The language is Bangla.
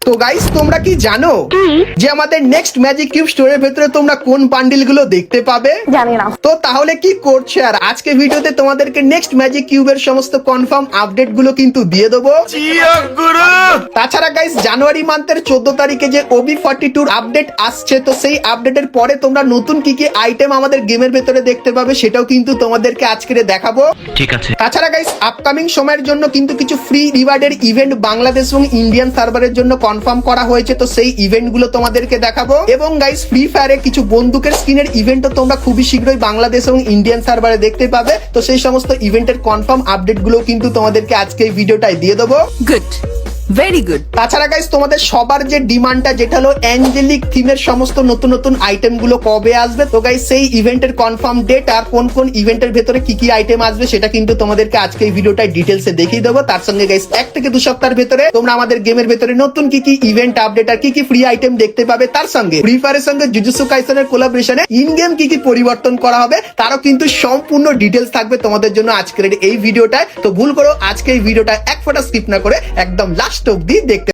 তো গাইস তোমরা কি জানো যে আমাদের নেক্সট ম্যাজিক কিউব স্টোরের ভেতরে তোমরা কোন বান্ডিল গুলো দেখতে পাবে? জানি না। তো তাহলে কি করছে আর আজকে ভিডিওতে তোমাদেরকে নেক্সট ম্যাজিক কিউবের সমস্ত কনফার্ম আপডেট গুলো কিন্তু দিয়ে দেবো। তাছাড়া গাইস জানুয়ারি মান্থের 14 তারিখে যে OB42 আপডেট আসছে, তো সেই আপডেটের পরে তোমরা নতুন কি কি আইটেম আমাদের গেমের ভেতরে দেখতে পাবে সেটাও কিন্তু তোমাদেরকে আজকে দেখাবো। ঠিক আছে। তাছাড়া গাইস আপকামিং সময়ের জন্য কিন্তু কিছু ফ্রি রিওয়ার্ডের ইভেন্ট বাংলাদেশ এবং ইন্ডিয়ান সার্ভারের জন্য কনফার্ম করা হয়েছে, তো সেই ইভেন্ট গুলো তোমাদেরকে দেখাবো। এবং গাইস ফ্রি ফায়ারে কিছু বন্দুকের স্কিনের ইভেন্টও তোমরা খুবই শীঘ্রই বাংলাদেশ এবং ইন্ডিয়ান সার্ভারে দেখতে পাবে, তো সেই সমস্ত ইভেন্টের কনফার্ম আপডেট গুলো কিন্তু তোমাদেরকে আজকে এই ভিডিওটায় দিয়ে দেবো। Good, very good. তাছাড়া গাইস তোমাদের সবার যে ডিমান্ডটা যেটা হলো অ্যাঞ্জেলিক থিমের সমস্ত নতুন নতুন আইটেম গুলো কবে আসবে, তো গাইস সেই ইভেন্টের কনফার্ম ডেট আর কোন কোন ইভেন্টের ভেতরে কি কি আইটেম আসবে সেটা কিন্তু তোমাদেরকে আজকে এই ভিডিওটায় ডিটেলসে দেখিয়ে দেবো। তার সঙ্গে গাইস 1 থেকে 2 সপ্তাহের ভেতরে তোমরা আমাদের গেমের ভেতরে নতুন কি কি ইভেন্ট আপডেট আর কি কি ফ্রি আইটেম দেখতে পাবে, তার সঙ্গে ফ্রি ফায়ারের সঙ্গে জুজুৎসু কাইসেনের কোলাবোরেশনে ইন গেম কি কি পরিবর্তন করা হবে তারও কিন্তু সম্পূর্ণ ডিটেলস থাকবে তোমাদের জন্য আজকের এই ভিডিওটায়। তো ভুল করো আজকে এই ভিডিওটা এক ফোঁটা স্কিপ না করে একদম লাস্ট অবধি দেখতে